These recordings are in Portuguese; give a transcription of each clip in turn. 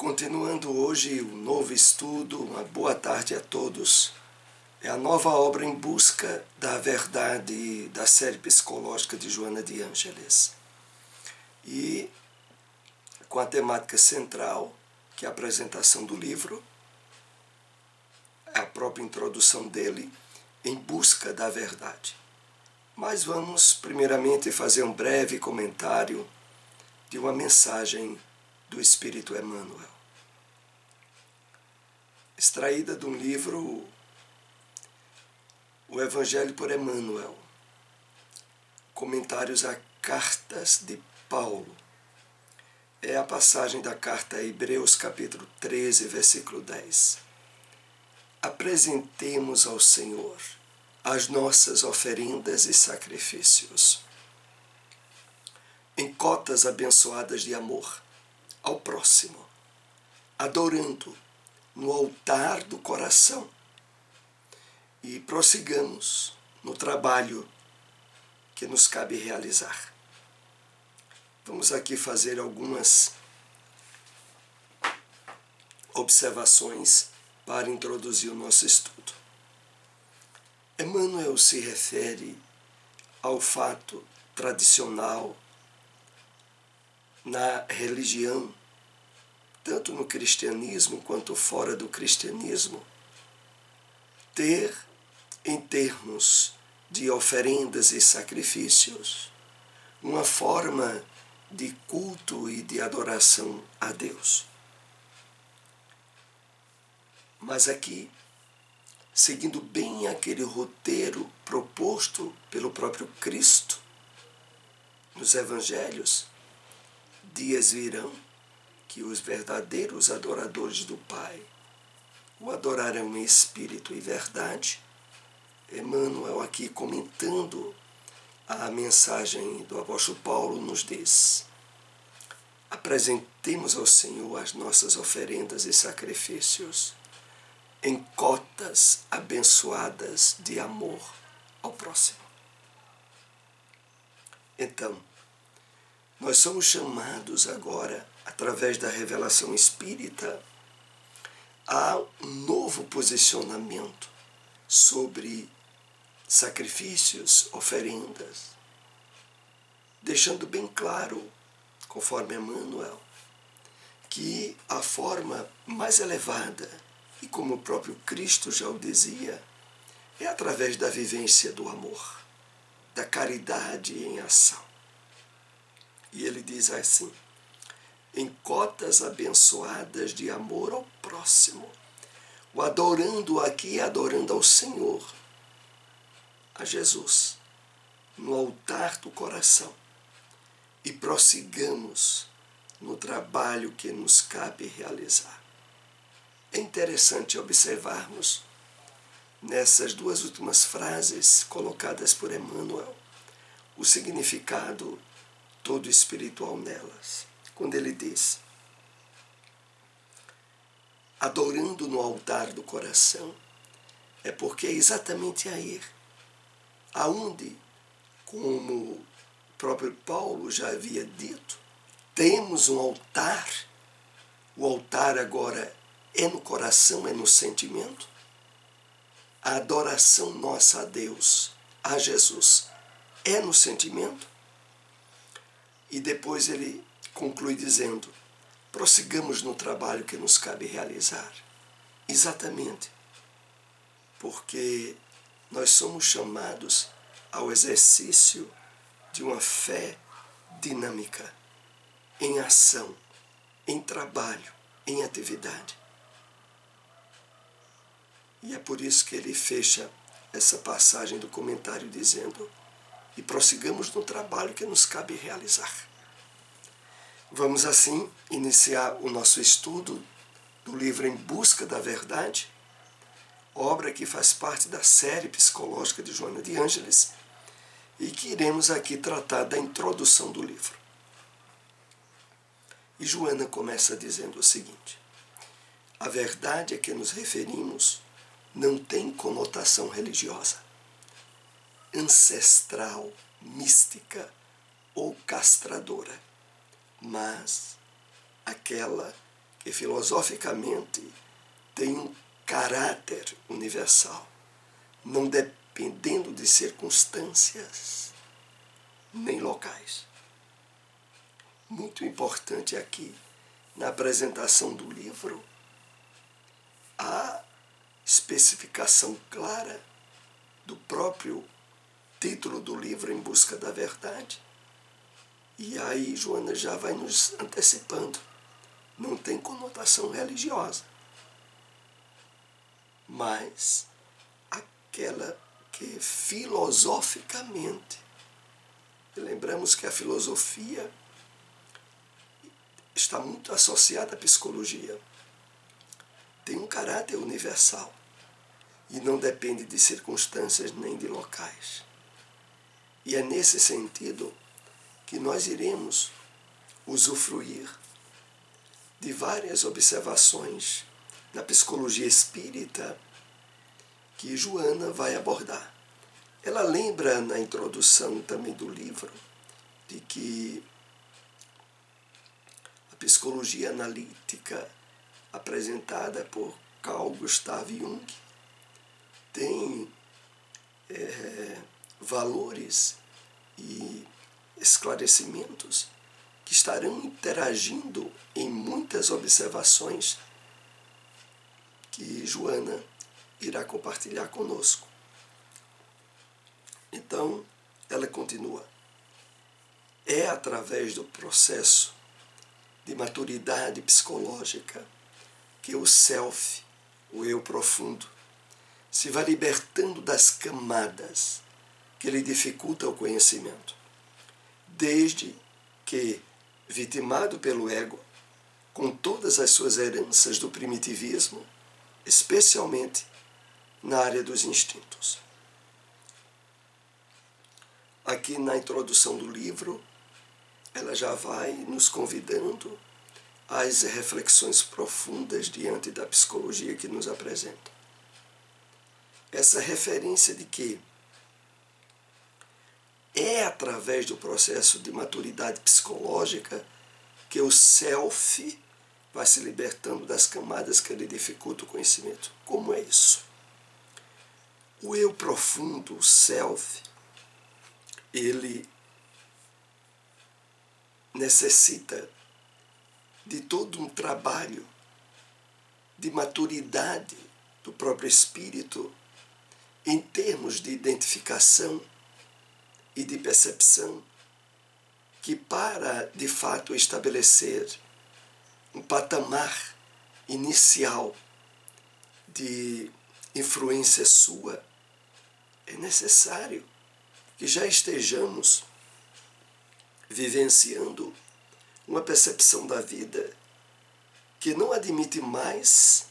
Continuando hoje o novo estudo, uma boa tarde a todos. É a nova obra Em Busca da Verdade da série psicológica de Joana de Ângeles. E com a temática central, que é a apresentação do livro, a própria introdução dele, Em Busca da Verdade. Mas vamos primeiramente fazer um breve comentário de uma mensagem do Espírito Emmanuel, extraída de um livro, O Evangelho por Emmanuel, Comentários a Cartas de Paulo. É a passagem da carta a Hebreus, capítulo 13, versículo 10. Apresentemos ao Senhor as nossas oferendas e sacrifícios em cotas abençoadas de amor ao próximo, adorando no altar do coração, e prossigamos no trabalho que nos cabe realizar. Vamos aqui fazer algumas observações para introduzir o nosso estudo. Emmanuel se refere ao fato tradicional na religião, tanto no cristianismo quanto fora do cristianismo, ter, em termos de oferendas e sacrifícios, uma forma de culto e de adoração a Deus. Mas aqui, seguindo bem aquele roteiro proposto pelo próprio Cristo nos Evangelhos, dias virão que os verdadeiros adoradores do Pai o adorarão em espírito e verdade. Emmanuel, aqui comentando a mensagem do apóstolo Paulo, nos diz: apresentemos ao Senhor as nossas oferendas e sacrifícios em cotas abençoadas de amor ao próximo. Então, nós somos chamados agora, através da revelação espírita, a um novo posicionamento sobre sacrifícios, oferendas, deixando bem claro, conforme Emmanuel, que a forma mais elevada, e como o próprio Cristo já o dizia, é através da vivência do amor, da caridade em ação. E ele diz assim: em cotas abençoadas de amor ao próximo, o adorando aqui, adorando ao Senhor, a Jesus, no altar do coração, e prossigamos no trabalho que nos cabe realizar. É interessante observarmos nessas duas últimas frases colocadas por Emmanuel o significado todo espiritual nelas. Quando ele diz: adorando no altar do coração, é porque é exatamente aí, aonde, como o próprio Paulo já havia dito, temos um altar. O altar agora é no coração, é no sentimento. A adoração nossa a Deus, a Jesus, é no sentimento. E depois ele conclui dizendo: prossigamos no trabalho que nos cabe realizar. Exatamente porque nós somos chamados ao exercício de uma fé dinâmica, em ação, em trabalho, em atividade. E é por isso que ele fecha essa passagem do comentário dizendo: e prossigamos no trabalho que nos cabe realizar. Vamos assim iniciar o nosso estudo do livro Em Busca da Verdade, obra que faz parte da série psicológica de Joana de Ângeles, e que iremos aqui tratar da introdução do livro. E Joana começa dizendo o seguinte: a verdade a que nos referimos não tem conotação religiosa, ancestral, mística ou castradora, mas aquela e filosoficamente tem um caráter universal, não dependendo de circunstâncias nem locais. Muito importante aqui, na apresentação do livro, a especificação clara do próprio título do livro, Em Busca da Verdade. E aí Joana já vai nos antecipando. Não tem conotação religiosa, mas aquela que filosoficamente, e lembramos que a filosofia está muito associada à psicologia, tem um caráter universal e não depende de circunstâncias nem de locais. E é nesse sentido que nós iremos usufruir de várias observações na psicologia espírita que Joana vai abordar. Ela lembra na introdução também do livro de que a psicologia analítica apresentada por Carl Gustav Jung tem valores e esclarecimentos que estarão interagindo em muitas observações que Joana irá compartilhar conosco. Então, ela continua. É através do processo de maturidade psicológica que o self, o eu profundo, se vai libertando das camadas que lhe dificultam o conhecimento, desde que, vitimado pelo ego, com todas as suas heranças do primitivismo, especialmente na área dos instintos. Aqui na introdução do livro, ela já vai nos convidando às reflexões profundas diante da psicologia que nos apresenta. Essa referência de que é através do processo de maturidade psicológica que o self vai se libertando das camadas que lhe dificultam o conhecimento. Como é isso? O eu profundo, o self, ele necessita de todo um trabalho de maturidade do próprio espírito em termos de identificação e de percepção, que para, de fato, estabelecer um patamar inicial de influência sua, é necessário que já estejamos vivenciando uma percepção da vida que não admite mais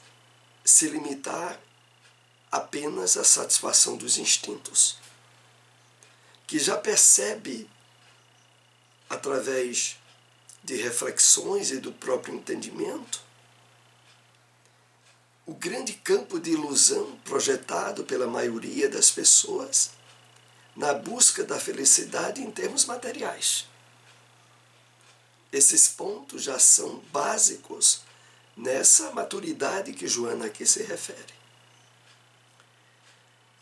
se limitar apenas à satisfação dos instintos, que já percebe, através de reflexões e do próprio entendimento, o grande campo de ilusão projetado pela maioria das pessoas na busca da felicidade em termos materiais. Esses pontos já são básicos nessa maturidade que Joana aqui se refere.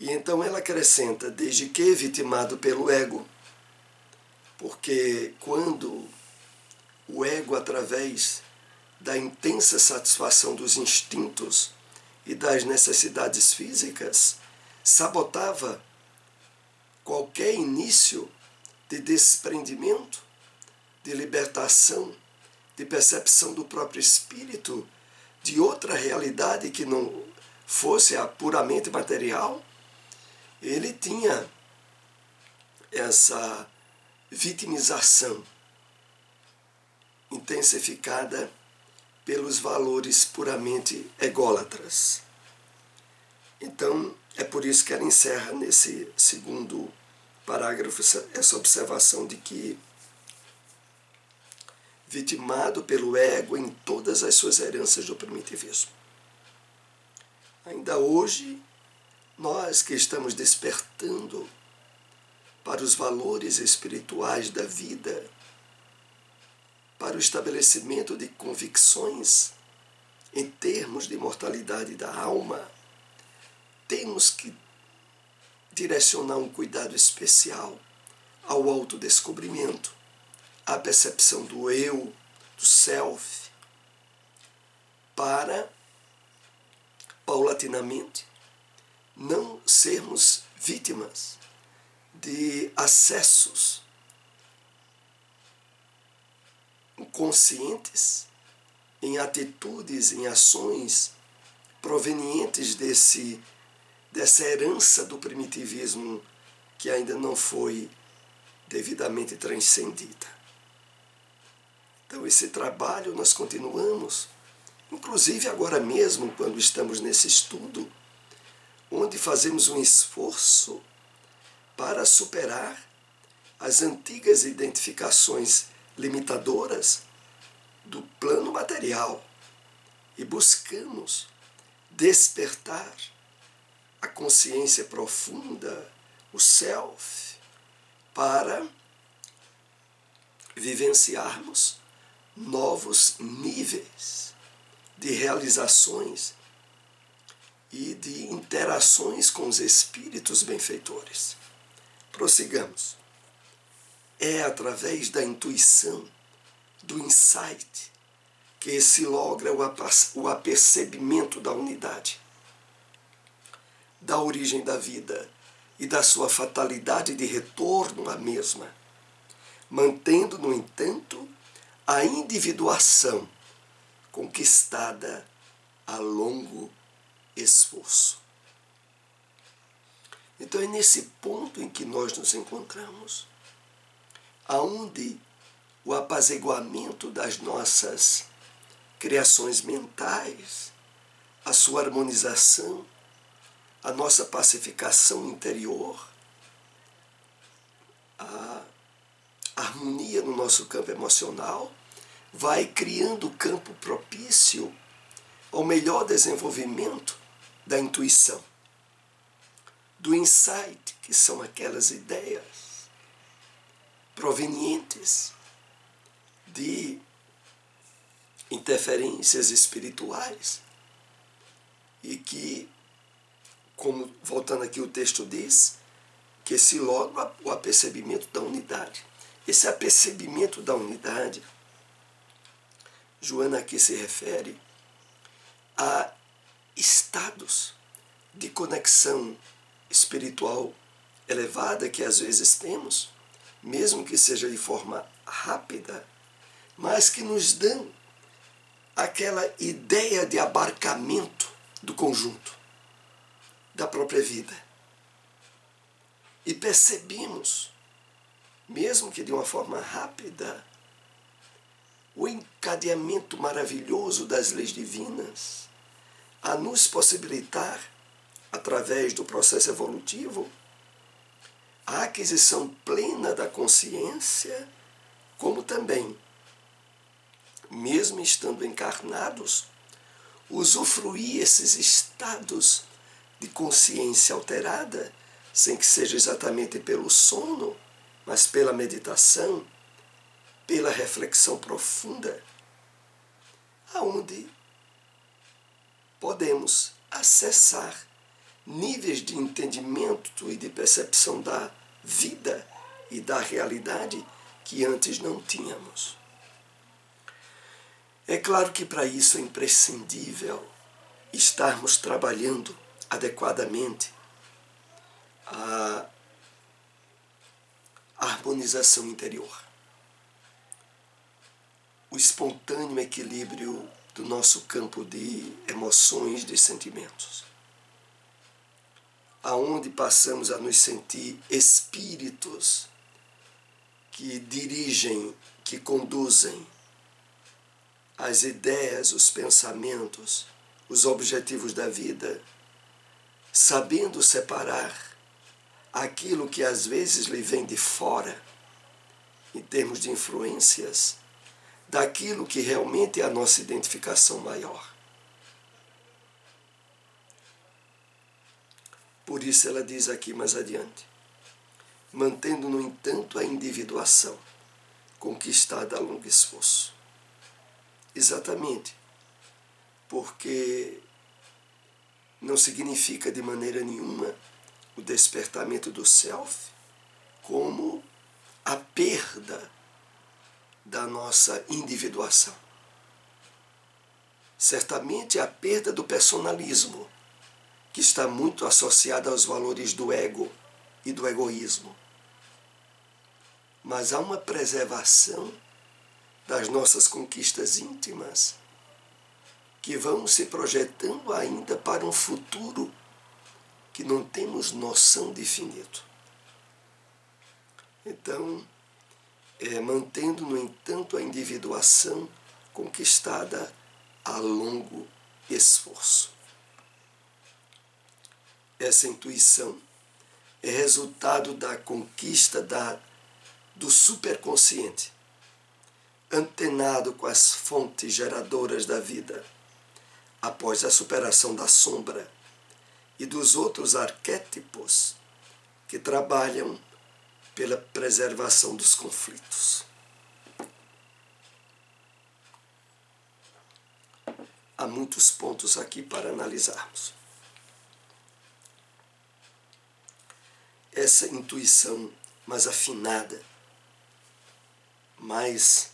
E então ela acrescenta, desde que vitimado pelo ego, porque quando o ego, através da intensa satisfação dos instintos e das necessidades físicas, sabotava qualquer início de desprendimento, de libertação, de percepção do próprio espírito, de outra realidade que não fosse a puramente material, ele tinha essa vitimização intensificada pelos valores puramente ególatras. Então, é por isso que ela encerra nesse segundo parágrafo essa observação de que, vitimado pelo ego em todas as suas heranças do primitivismo, ainda hoje, nós que estamos despertando para os valores espirituais da vida, para o estabelecimento de convicções em termos de mortalidade da alma, temos que direcionar um cuidado especial ao autodescobrimento, à percepção do eu, do self, para, paulatinamente, não sermos vítimas de acessos inconscientes em atitudes, em ações provenientes dessa herança do primitivismo que ainda não foi devidamente transcendida. Então, esse trabalho nós continuamos, inclusive agora mesmo, quando estamos nesse estudo, onde fazemos um esforço para superar as antigas identificações limitadoras do plano material e buscamos despertar a consciência profunda, o self, para vivenciarmos novos níveis de realizações e de interações com os espíritos benfeitores. Prossigamos. É através da intuição, do insight, que se logra o apercebimento da unidade, da origem da vida e da sua fatalidade de retorno à mesma, mantendo, no entanto, a individuação conquistada a longo esforço. Então é nesse ponto em que nós nos encontramos, aonde o apaziguamento das nossas criações mentais, a sua harmonização, a nossa pacificação interior, a harmonia no nosso campo emocional, vai criando o campo propício ao melhor desenvolvimento da intuição, do insight, que são aquelas ideias provenientes de interferências espirituais e que, como voltando aqui o texto diz, que se logra o apercebimento da unidade. Esse apercebimento da unidade, Joana aqui se refere a estados de conexão espiritual elevada que às vezes temos, mesmo que seja de forma rápida, mas que nos dão aquela ideia de abarcamento do conjunto, da própria vida. E percebemos, mesmo que de uma forma rápida, o encadeamento maravilhoso das leis divinas a nos possibilitar, através do processo evolutivo, a aquisição plena da consciência, como também, mesmo estando encarnados, usufruir esses estados de consciência alterada, sem que seja exatamente pelo sono, mas pela meditação, pela reflexão profunda, aonde podemos acessar níveis de entendimento e de percepção da vida e da realidade que antes não tínhamos. É claro que para isso é imprescindível estarmos trabalhando adequadamente a harmonização interior, o espontâneo equilíbrio do nosso campo de emoções, de sentimentos, aonde passamos a nos sentir espíritos que dirigem, que conduzem as ideias, os pensamentos, os objetivos da vida, sabendo separar aquilo que às vezes lhe vem de fora, em termos de influências, daquilo que realmente é a nossa identificação maior. Por isso ela diz aqui mais adiante, mantendo, no entanto, a individuação conquistada a longo esforço. Exatamente, porque não significa de maneira nenhuma o despertamento do self como a perda da nossa individuação. Certamente a perda do personalismo, que está muito associada aos valores do ego e do egoísmo. Mas há uma preservação das nossas conquistas íntimas que vão se projetando ainda para um futuro que não temos noção definido. Então, mantendo, no entanto, a individuação conquistada a longo esforço. Essa intuição é resultado da conquista do superconsciente, antenado com as fontes geradoras da vida, após a superação da sombra e dos outros arquétipos que trabalham pela preservação dos conflitos. Há muitos pontos aqui para analisarmos. Essa intuição mais afinada, mais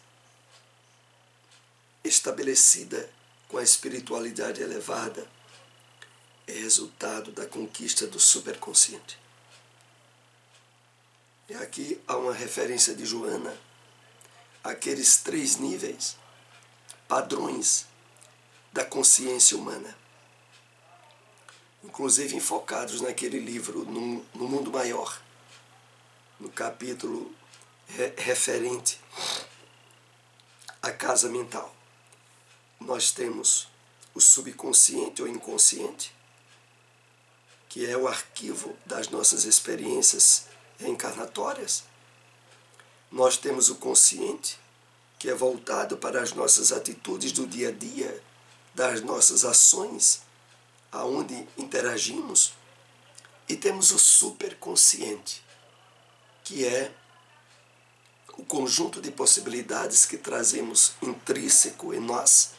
estabelecida com a espiritualidade elevada, é resultado da conquista do superconsciente. E aqui há uma referência de Joana, àqueles 3 níveis, padrões da consciência humana, inclusive enfocados naquele livro, no Mundo Maior, no capítulo referente à casa mental. Nós temos o subconsciente ou inconsciente, que é o arquivo das nossas experiências reencarnatórias. Nós temos o consciente, que é voltado para as nossas atitudes do dia a dia, das nossas ações, aonde interagimos. E temos o superconsciente, que é o conjunto de possibilidades que trazemos intrínseco em nós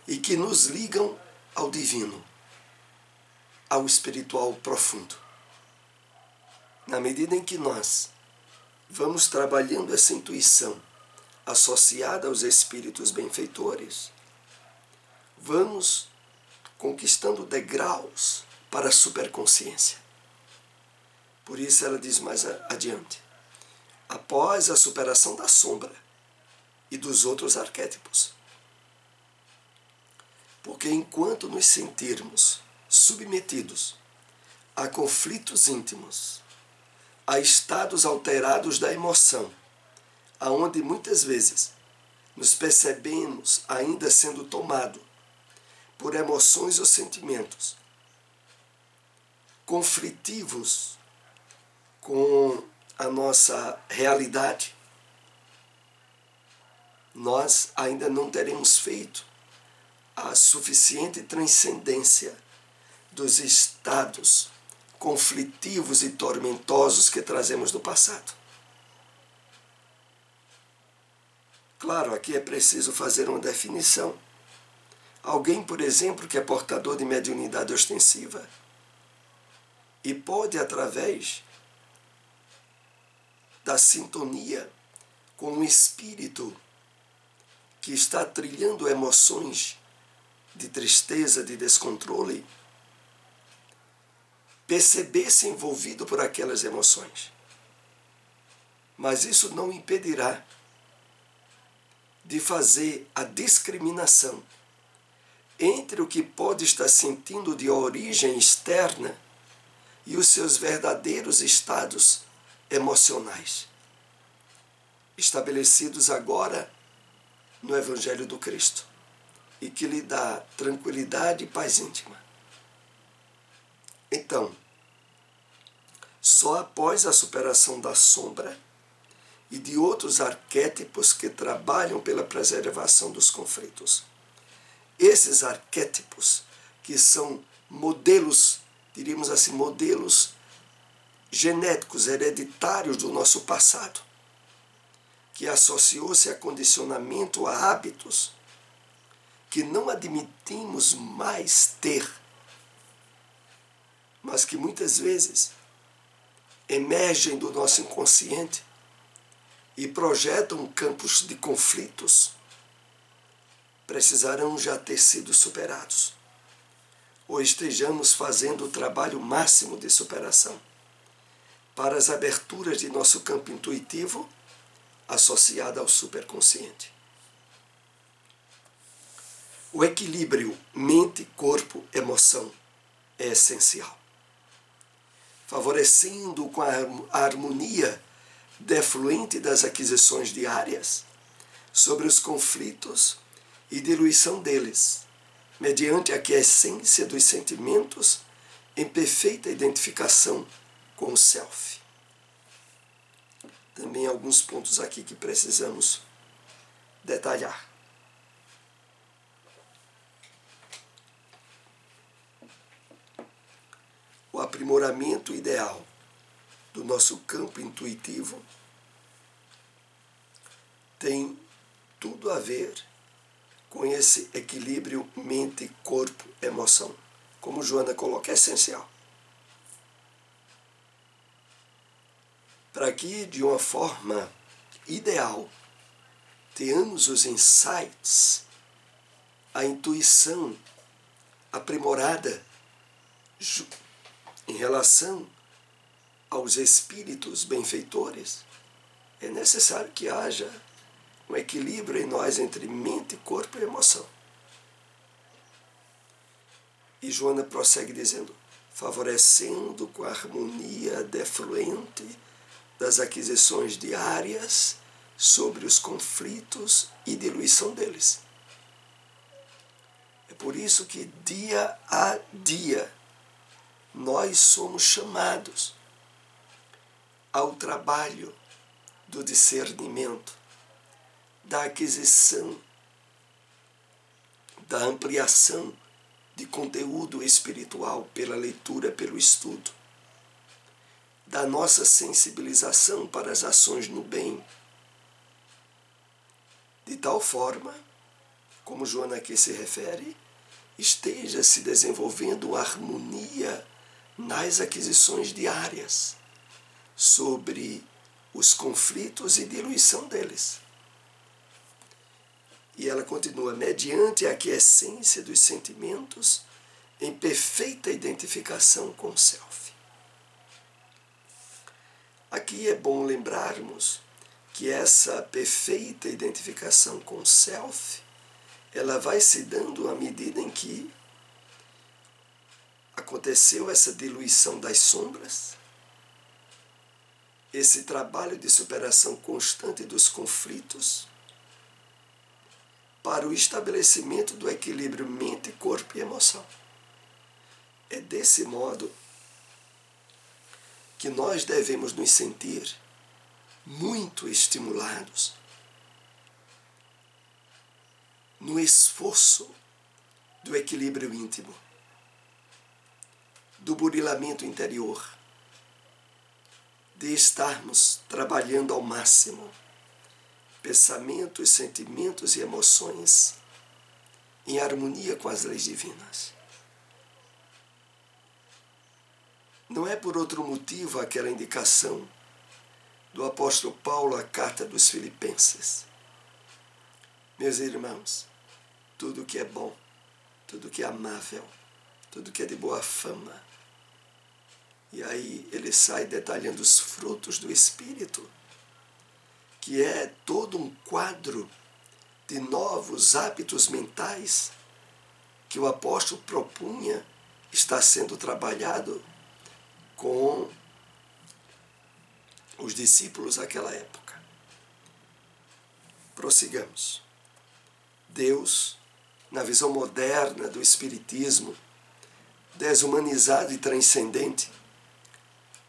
e que nos ligam ao divino, ao espiritual profundo. Na medida em que nós vamos trabalhando essa intuição associada aos espíritos benfeitores, vamos conquistando degraus para a superconsciência. Por isso ela diz mais adiante: após a superação da sombra e dos outros arquétipos. Porque enquanto nos sentirmos submetidos a conflitos íntimos, a estados alterados da emoção, aonde muitas vezes nos percebemos ainda sendo tomados por emoções ou sentimentos conflitivos com a nossa realidade, nós ainda não teremos feito a suficiente transcendência dos estados conflitivos e tormentosos que trazemos do passado. Claro, aqui é preciso fazer uma definição. Alguém, por exemplo, que é portador de mediunidade ostensiva e pode, através da sintonia com um espírito que está trilhando emoções de tristeza, de descontrole, perceber-se envolvido por aquelas emoções. Mas isso não impedirá de fazer a discriminação entre o que pode estar sentindo de origem externa e os seus verdadeiros estados emocionais, estabelecidos agora no Evangelho do Cristo, e que lhe dá tranquilidade e paz íntima. Então, só após a superação da sombra e de outros arquétipos que trabalham pela preservação dos conflitos, esses arquétipos que são modelos, diríamos assim, modelos genéticos, hereditários do nosso passado, que associou-se a condicionamento, a hábitos, que não admitimos mais ter, mas que muitas vezes emergem do nosso inconsciente e projetam campos de conflitos, precisarão já ter sido superados, ou estejamos fazendo o trabalho máximo de superação para as aberturas de nosso campo intuitivo associado ao superconsciente. O equilíbrio mente, corpo, emoção é essencial, favorecendo com a harmonia defluente das aquisições diárias sobre os conflitos e diluição deles, mediante a aquiescência dos sentimentos em perfeita identificação com o self. Também alguns pontos aqui que precisamos detalhar. O aprimoramento ideal do nosso campo intuitivo tem tudo a ver com esse equilíbrio mente, corpo, emoção. Como Joana coloca, é essencial. Para que, de uma forma ideal, tenhamos os insights, a intuição aprimorada em relação aos espíritos benfeitores, é necessário que haja um equilíbrio em nós entre mente, corpo e emoção. E Joana prossegue dizendo, favorecendo com a harmonia defluente das aquisições diárias sobre os conflitos e diluição deles. É por isso que dia a dia nós somos chamados ao trabalho do discernimento, da aquisição, da ampliação de conteúdo espiritual pela leitura, pelo estudo, da nossa sensibilização para as ações no bem, de tal forma, como Joana aqui se refere, esteja se desenvolvendo harmonia nas aquisições diárias sobre os conflitos e diluição deles. E ela continua, mediante a aquiescência dos sentimentos em perfeita identificação com o self. Aqui é bom lembrarmos que essa perfeita identificação com o self, ela vai se dando à medida em que aconteceu essa diluição das sombras, esse trabalho de superação constante dos conflitos, para o estabelecimento do equilíbrio mente, corpo e emoção. É desse modo que nós devemos nos sentir muito estimulados no esforço do equilíbrio íntimo, do burilamento interior, de estarmos trabalhando ao máximo pensamentos, sentimentos e emoções em harmonia com as leis divinas. Não é por outro motivo aquela indicação do apóstolo Paulo à carta dos Filipenses. Meus irmãos, tudo que é bom, tudo que é amável, tudo que é de boa fama. E aí ele sai detalhando os frutos do Espírito, que é todo um quadro de novos hábitos mentais que o apóstolo propunha está sendo trabalhado com os discípulos daquela época. Prossigamos. Deus, na visão moderna do Espiritismo, desumanizado e transcendente,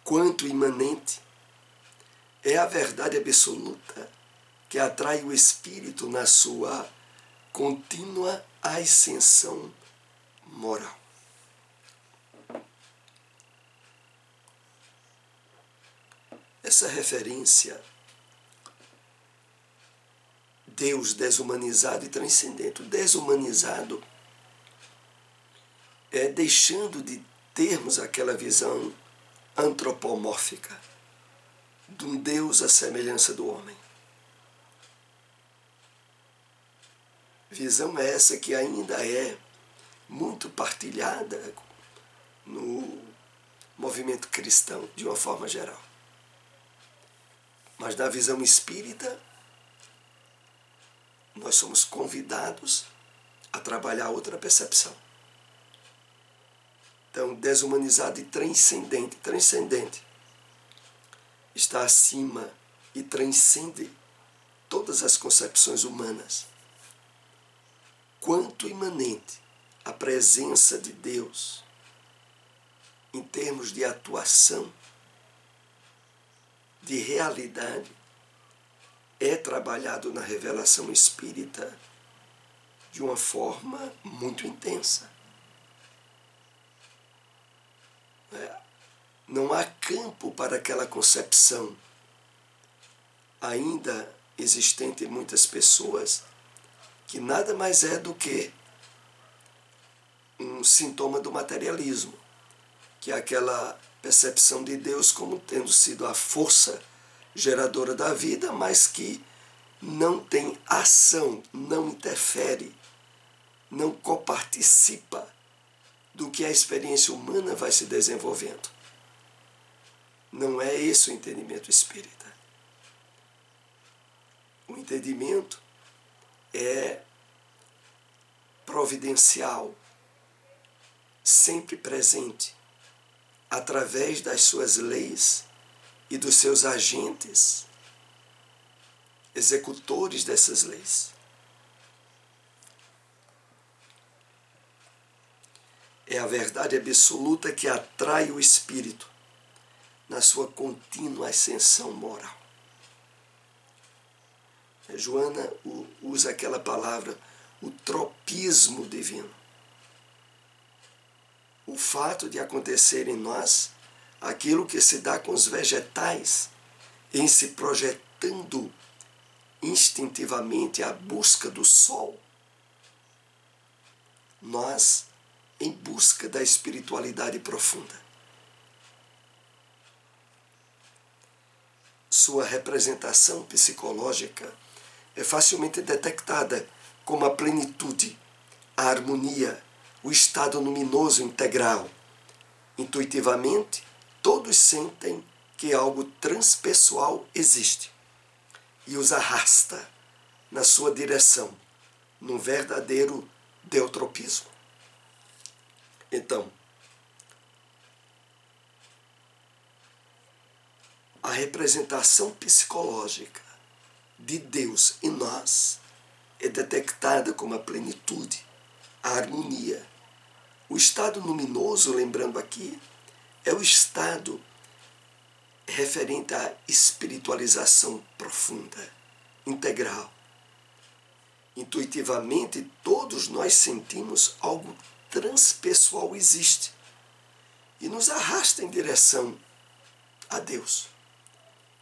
quanto imanente, é a verdade absoluta que atrai o espírito na sua contínua ascensão moral. Essa referência Deus desumanizado e transcendente. O desumanizado é deixando de termos aquela visão antropomórfica de um Deus à semelhança do homem. Visão essa que ainda é muito partilhada no movimento cristão, de uma forma geral. Mas na visão espírita, nós somos convidados a trabalhar outra percepção. Então, desumanizado e transcendente. Transcendente está acima e transcende todas as concepções humanas. Quanto imanente a presença de Deus em termos de atuação, de realidade, é trabalhado na revelação espírita de uma forma muito intensa. Não há campo para aquela concepção ainda existente em muitas pessoas, que nada mais é do que um sintoma do materialismo, que é aquela percepção de Deus como tendo sido a força geradora da vida, mas que não tem ação, não interfere, não coparticipa do que a experiência humana vai se desenvolvendo. Não é esse o entendimento espírita. O entendimento é providencial, sempre presente, através das suas leis e dos seus agentes, executores dessas leis. É a verdade absoluta que atrai o espírito na sua contínua ascensão moral. Joana usa aquela palavra, o tropismo divino. O fato de acontecer em nós aquilo que se dá com os vegetais, em se projetando instintivamente à busca do sol. Nós, em busca da espiritualidade profunda. Sua representação psicológica é facilmente detectada como a plenitude, a harmonia, o estado luminoso integral. Intuitivamente, todos sentem que algo transpessoal existe e os arrasta na sua direção, num verdadeiro deutropismo. Então, a representação psicológica de Deus em nós é detectada como a plenitude, a harmonia. O estado luminoso, lembrando aqui, é o estado referente à espiritualização profunda, integral. Intuitivamente, todos nós sentimos algo transpessoal existe e nos arrasta em direção a Deus,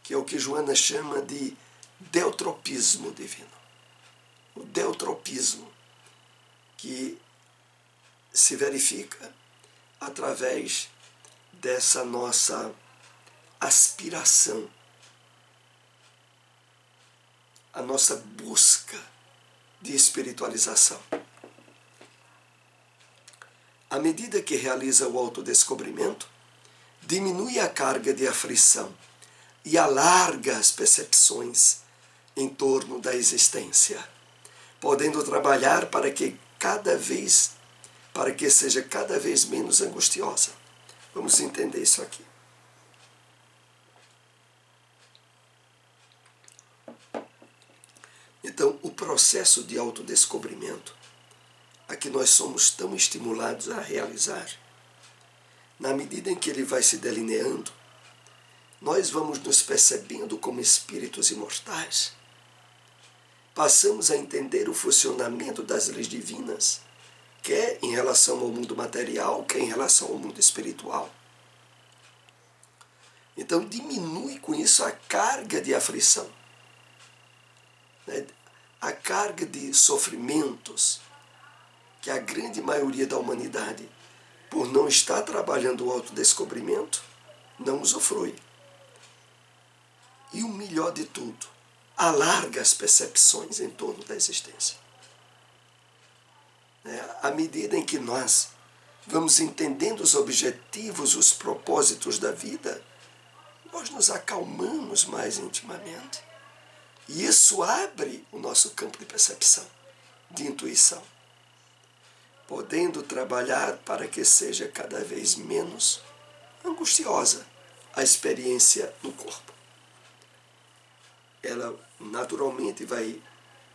que é o que Joana chama de deutropismo divino. O deutropismo que se verifica através dessa nossa aspiração, a nossa busca de espiritualização. À medida que realiza o autodescobrimento, diminui a carga de aflição e alarga as percepções em torno da existência, podendo trabalhar para que seja cada vez menos angustiosa. Vamos entender isso aqui. Então, o processo de autodescobrimento a que nós somos tão estimulados a realizar, na medida em que ele vai se delineando, nós vamos nos percebendo como espíritos imortais. Passamos a entender o funcionamento das leis divinas, quer em relação ao mundo material, quer em relação ao mundo espiritual. Então diminui com isso a carga de aflição. a carga de sofrimentos que a grande maioria da humanidade, por não estar trabalhando o autodescobrimento, não usufrui. E o melhor de tudo, alarga as percepções em torno da existência. À medida em que nós vamos entendendo os objetivos, os propósitos da vida, nós nos acalmamos mais intimamente. E isso abre o nosso campo de percepção, de intuição, podendo trabalhar para que seja cada vez menos angustiosa a experiência no corpo. Ela naturalmente vai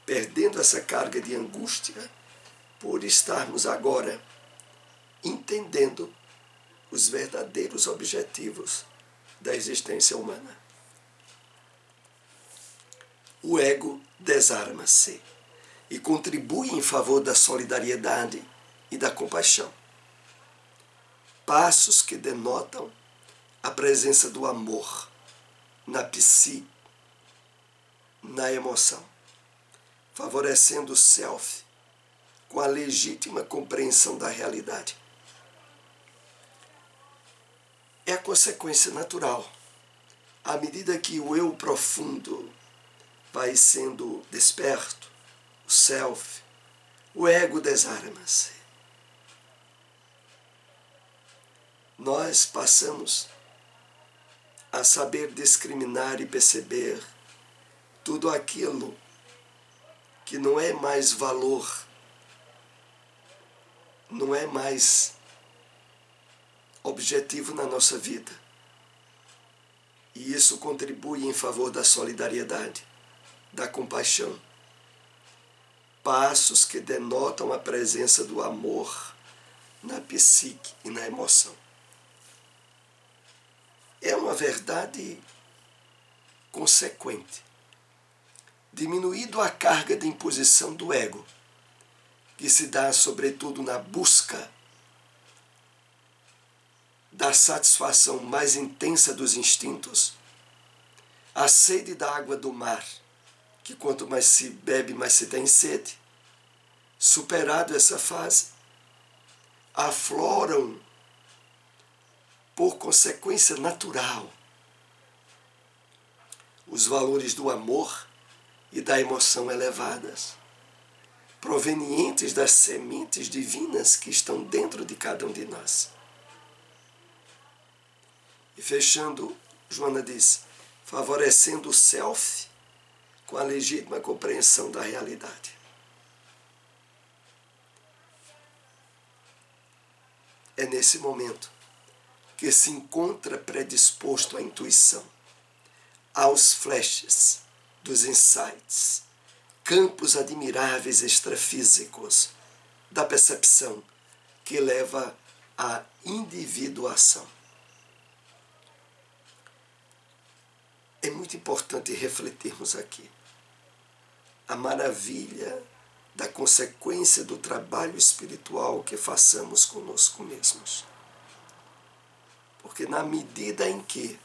perdendo essa carga de angústia por estarmos agora entendendo os verdadeiros objetivos da existência humana. O ego desarma-se e contribui em favor da solidariedade e da compaixão. Passos que denotam a presença do amor na psique, na emoção, favorecendo o self com a legítima compreensão da realidade. É a consequência natural. À medida que o eu profundo vai sendo desperto, o self, o ego desarma-se. Nós passamos a saber discriminar e perceber tudo aquilo que não é mais valor, não é mais objetivo na nossa vida. E isso contribui em favor da solidariedade, da compaixão. Passos que denotam a presença do amor na psique e na emoção. É uma verdade consequente. Diminuído a carga de imposição do ego, que se dá sobretudo na busca da satisfação mais intensa dos instintos, a sede da água do mar, que quanto mais se bebe, mais se tem sede. Superado essa fase, afloram, por consequência natural, os valores do amor e da emoção elevadas, provenientes das sementes divinas que estão dentro de cada um de nós. E fechando, Joana diz, favorecendo o self com a legítima compreensão da realidade. É nesse momento que se encontra predisposto à intuição, aos flashes dos insights, campos admiráveis extrafísicos da percepção que leva à individuação. É muito importante refletirmos aqui a maravilha da consequência do trabalho espiritual que façamos conosco mesmos. Porque na medida em que,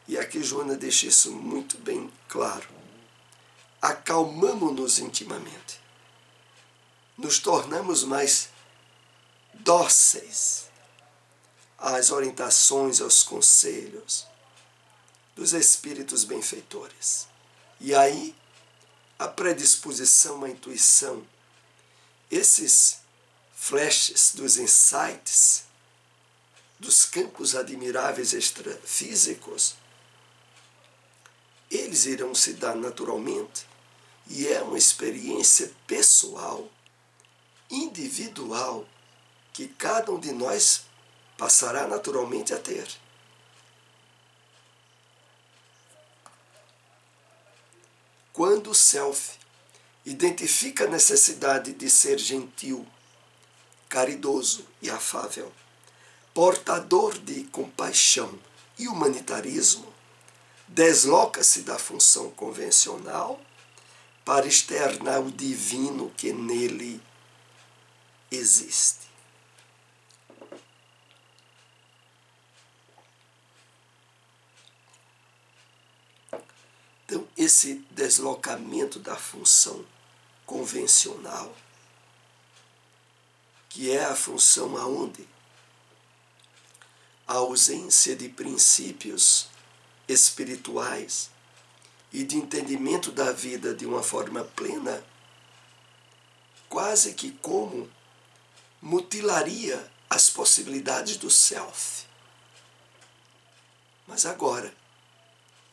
e aqui Joana deixa isso muito bem claro, acalmamos-nos intimamente, nos tornamos mais dóceis às orientações, aos conselhos dos espíritos benfeitores. E aí, a predisposição à intuição, esses flashes dos insights, dos campos admiráveis extrafísicos, eles irão se dar naturalmente e é uma experiência pessoal, individual, que cada um de nós passará naturalmente a ter. Quando o self identifica a necessidade de ser gentil, caridoso e afável, portador de compaixão e humanitarismo, desloca-se da função convencional para externar o divino que nele existe. Então, esse deslocamento da função convencional, que é a função aonde a ausência de princípios espirituais e de entendimento da vida de uma forma plena, quase que como mutilaria as possibilidades do self. Mas agora,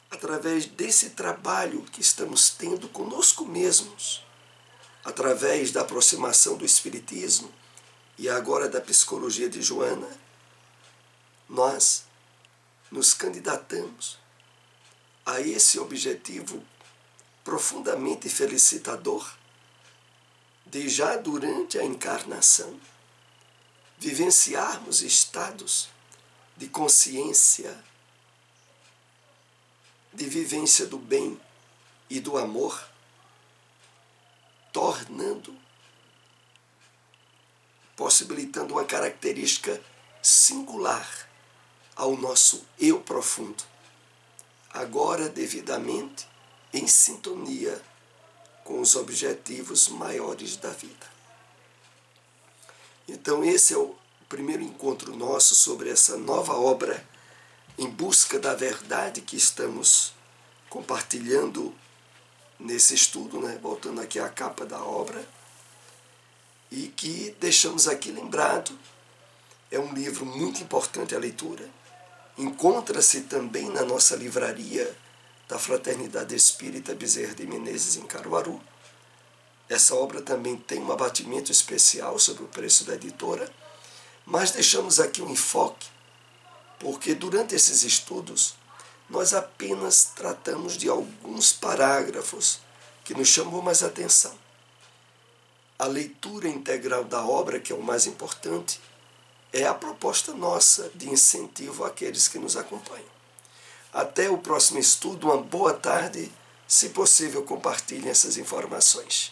através desse trabalho que estamos tendo conosco mesmos, através da aproximação do Espiritismo e agora da psicologia de Joana, nós nos candidatamos a esse objetivo profundamente felicitador de já durante a encarnação vivenciarmos estados de consciência, de vivência do bem e do amor, possibilitando uma característica singular ao nosso eu profundo, agora devidamente em sintonia com os objetivos maiores da vida. Então esse é o primeiro encontro nosso sobre essa nova obra em busca da verdade que estamos compartilhando nesse estudo, voltando aqui à capa da obra, e que deixamos aqui lembrado, é um livro muito importante a leitura, encontra-se também na nossa livraria da Fraternidade Espírita Bezerra de Menezes, em Caruaru. Essa obra também tem um abatimento especial sobre o preço da editora, mas deixamos aqui um enfoque, porque durante esses estudos nós apenas tratamos de alguns parágrafos que nos chamou mais atenção. A leitura integral da obra, que é o mais importante, é a proposta nossa de incentivo àqueles que nos acompanham. Até o próximo estudo, uma boa tarde. Se possível, compartilhem essas informações.